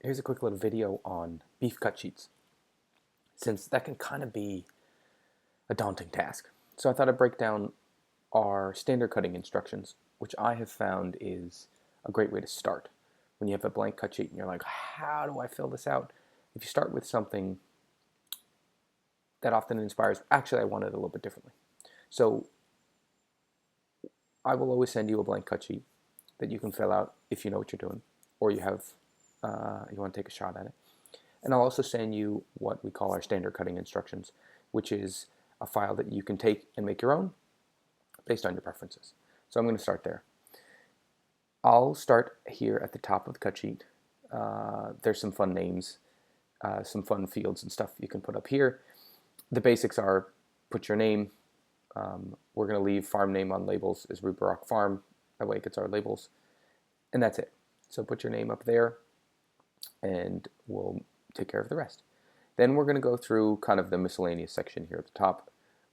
here's a quick little video on beef cut sheets, since that can kind of be a daunting task. So I thought I'd break down our standard cutting instructions, which I have found is a great way to start. When you have a blank cut sheet and you're like, how do I fill this out? If you start with something that often inspires, actually I want it a little bit differently. So I will always send you a blank cut sheet that you can fill out if you know what you're doing, or you want to take a shot at it. And I'll also send you what we call our standard cutting instructions, which is a file that you can take and make your own based on your preferences. So I'm going to start there. I'll start here at the top of the cut sheet. There's some fun names, some fun fields and stuff you can put up here. The basics are put your name. We're going to leave farm name on labels as Ruby Rock Farm. That way it gets our labels. And that's it. So put your name up there and we'll take care of the rest. Then we're going to go through kind of the miscellaneous section here at the top,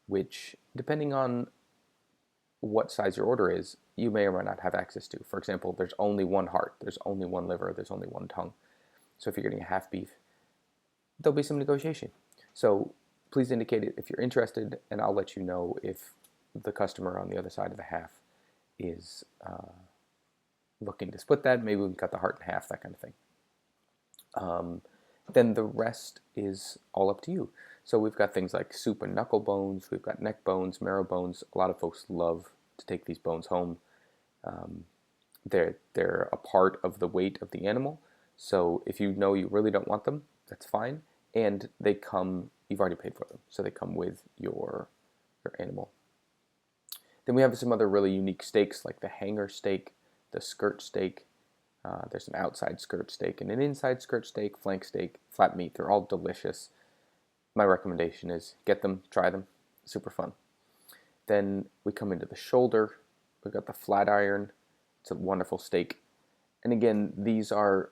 which, depending on what size your order is, you may or may not have access to. For example, there's only one heart, there's only one liver, there's only one tongue. So if you're getting a half beef, there'll be some negotiation. So please indicate it if you're interested, and I'll let you know if the customer on the other side of the half is looking to split that. Maybe we can cut the heart in half, that kind of thing. Then the rest is all up to you. So we've got things like soup and knuckle bones, we've got neck bones, marrow bones. A lot of folks love to take these bones home. They're a part of the weight of the animal. So if you know you really don't want them, that's fine. And they come, you've already paid for them, so they come with your animal. Then we have some other really unique steaks, like the hanger steak, the skirt steak. There's an outside skirt steak and an inside skirt steak, flank steak, flat meat. They're all delicious. My recommendation is get them, try them. Super fun. Then we come into the shoulder. We've got the flat iron. It's a wonderful steak. And again, these are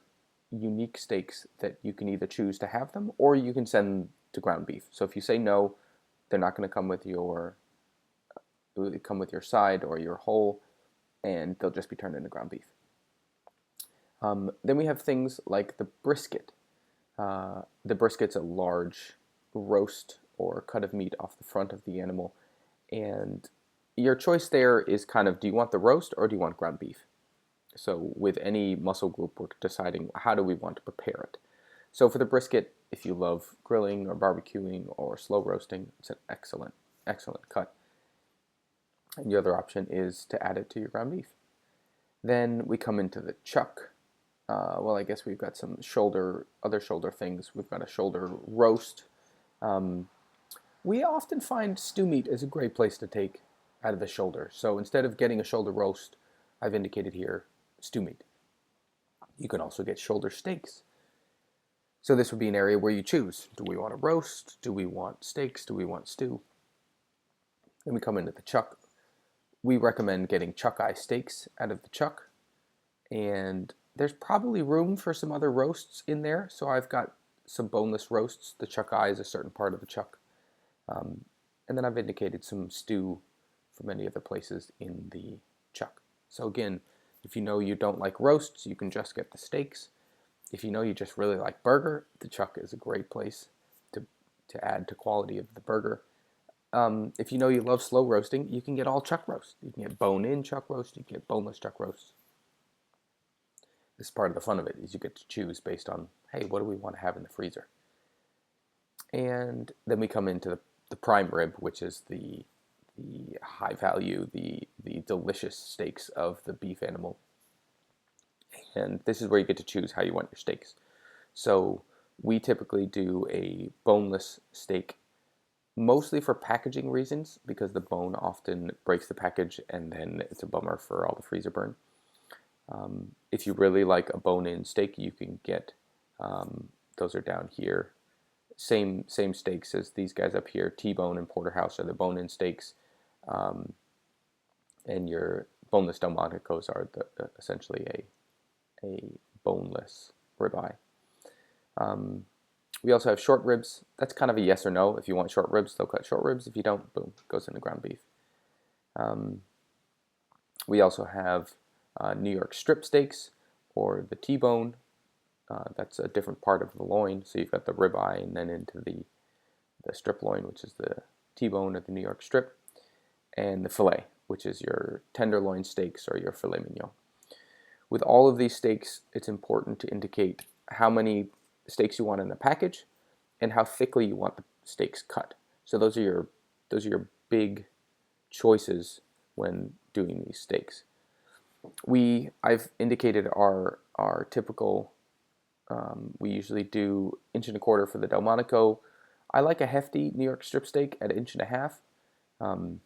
unique steaks that you can either choose to have them or you can send to ground beef. So if you say no, they're not going to come with your side or your whole, and they'll just be turned into ground beef. Then we have things like the brisket. The brisket's a large roast or cut of meat off the front of the animal, and your choice there is kind of, do you want the roast or do you want ground beef? So with any muscle group, we're deciding how do we want to prepare it. So for the brisket, if you love grilling or barbecuing or slow roasting, it's an excellent, excellent cut. And the other option is to add it to your ground beef. Then we come into the chuck. Well, I guess we've got some other shoulder things. We've got a shoulder roast. We often find stew meat is a great place to take out of the shoulder. So instead of getting a shoulder roast, I've indicated here stew meat. You can also get shoulder steaks. So this would be an area where you choose. Do we want a roast? Do we want steaks? Do we want stew? Then we come into the chuck. We recommend getting chuck eye steaks out of the chuck. And there's probably room for some other roasts in there. So I've got some boneless roasts. The chuck eye is a certain part of the chuck. And then I've indicated some stew from many other places in the chuck. So again, if you know you don't like roasts, you can just get the steaks. If you know you just really like burger, the chuck is a great place to add to quality of the burger. If you know you love slow roasting, you can get all chuck roast. You can get bone-in chuck roast, you can get boneless chuck roast. This is part of the fun of it, is you get to choose based on, hey, what do we want to have in the freezer? And then we come into the prime rib, which is the high value, the delicious steaks of the beef animal. And this is where you get to choose how you want your steaks. So we typically do a boneless steak, mostly for packaging reasons, because the bone often breaks the package and then it's a bummer for all the freezer burn. If you really like a bone-in steak, you can get, those are down here, same steaks as these guys up here. T-bone and porterhouse are the bone-in steaks, and your boneless Delmonico's are essentially a boneless ribeye. We also have short ribs. That's kind of a yes or no. If you want short ribs, they'll cut short ribs. If you don't, boom, goes into ground beef. We also have New York strip steaks, or the T-bone. That's a different part of the loin. So you've got the ribeye and then into the strip loin, which is the T-bone or the New York strip, and the fillet, which is your tenderloin steaks or your filet mignon. With all of these steaks, it's important to indicate how many steaks you want in the package and how thickly you want the steaks cut. So those are your big choices when doing these steaks. I've indicated our typical. We usually do 1.25 inch for the Delmonico. I like a hefty New York strip steak at 1.5 inch.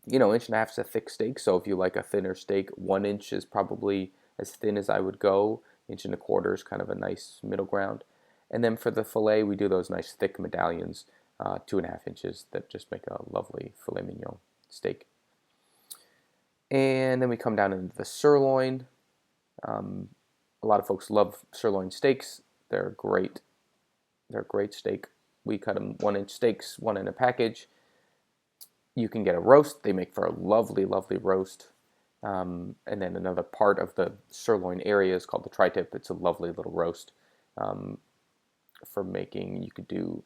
1.5 inch is a thick steak, so if you like a thinner steak, 1 inch is probably as thin as I would go. 1.25 inch is kind of a nice middle ground. And then for the fillet, we do those nice thick medallions, 2.5 inches, that just make a lovely filet mignon steak. And then we come down into the sirloin. A lot of folks love sirloin steaks. They're great. They're a great steak. We cut them 1-inch steaks, one in a package. You can get a roast. They make for a lovely, lovely roast. And then another part of the sirloin area is called the tri-tip. It's a lovely little roast for making. You could do,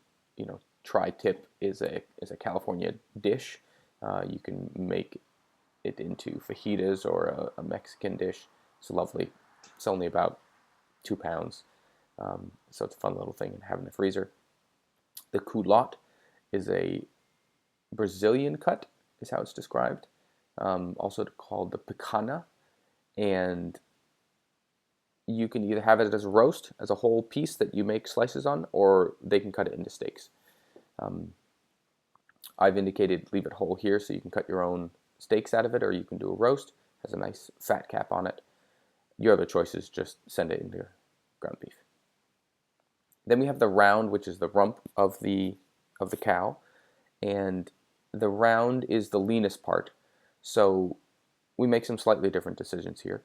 tri-tip is a California dish. You can make it into fajitas or a Mexican dish. It's lovely. It's only about 2 pounds. So it's a fun little thing to have in the freezer. The culotte is a Brazilian cut, is how it's described. Also called the picanha. And you can either have it as a roast, as a whole piece that you make slices on, or they can cut it into steaks. I've indicated leave it whole here so you can cut your own steaks out of it, or you can do a roast. It has a nice fat cap on it. Your other choice is just send it into ground beef. Then we have the round, which is the rump of the cow, and the round is the leanest part. So we make some slightly different decisions here.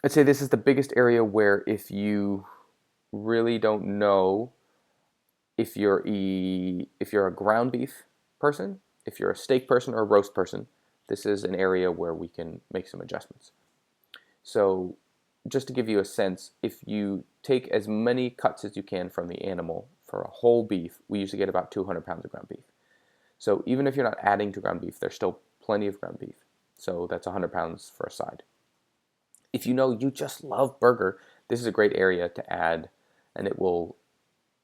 I'd say this is the biggest area where if you really don't know if you're a ground beef person, if you're a steak person or a roast person, this is an area where we can make some adjustments. So just to give you a sense, if you take as many cuts as you can from the animal for a whole beef, we usually get about 200 pounds of ground beef. So even if you're not adding to ground beef, there's still plenty of ground beef. So that's 100 pounds for a side. If you just love burger, this is a great area to add, and it will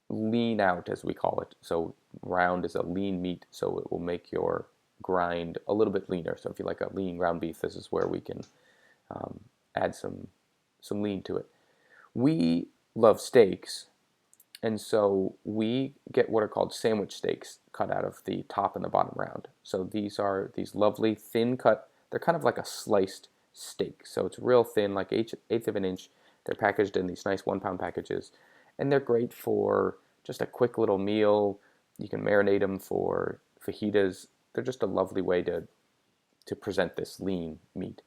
lean out, as we call it. So round is a lean meat, so it will make your grind a little bit leaner. So if you like a lean ground beef, this is where we can add some lean to it. We love steaks, and so we get what are called sandwich steaks cut out of the top and the bottom round. So these are these lovely thin cut. They're kind of like a sliced steak. So it's real thin, like eighth of an inch. They're packaged in these nice 1 pound packages, and they're great for just a quick little meal. You can marinate them for fajitas. They're just a lovely way to present this lean meat.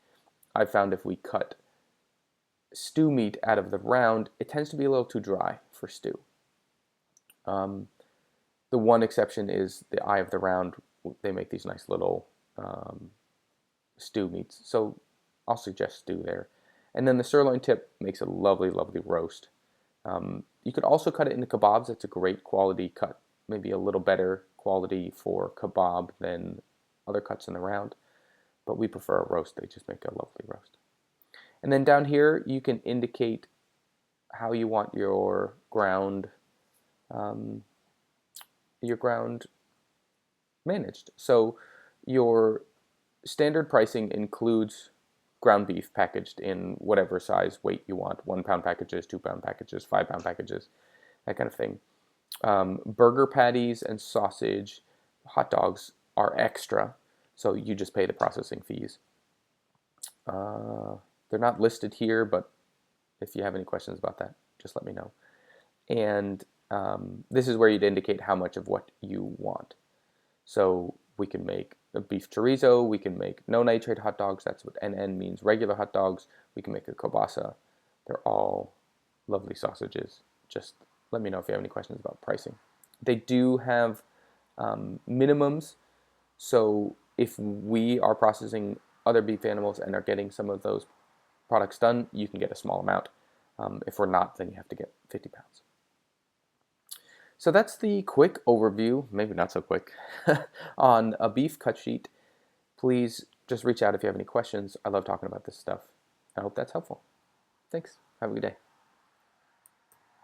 I've found if we cut stew meat out of the round, it tends to be a little too dry for stew. The one exception is the eye of the round. They make these nice little stew meats. So I'll suggest stew there. And then the sirloin tip makes a lovely, lovely roast. You could also cut it into kebabs. It's a great quality cut, maybe a little better quality for kebab than other cuts in the round. But we prefer a roast. They just make a lovely roast. And then down here, you can indicate how you want your ground managed. So your standard pricing includes ground beef packaged in whatever size weight you want, 1 pound packages, 2 pound packages, 5 pound packages, that kind of thing. Burger patties and sausage, hot dogs are extra, so you just pay the processing fees. They're not listed here, but if you have any questions about that, just let me know. And this is where you'd indicate how much of what you want. So we can make a beef chorizo, we can make no nitrate hot dogs, that's what NN means, regular hot dogs, we can make a kielbasa. They're all lovely sausages. Just let me know if you have any questions about pricing. They do have minimums, so if we are processing other beef animals and are getting some of those products done, you can get a small amount. If we're not, then you have to get 50 pounds. So that's the quick overview, maybe not so quick, on a beef cut sheet. Please just reach out if you have any questions. I love talking about this stuff. I hope that's helpful. Thanks. Have a good day.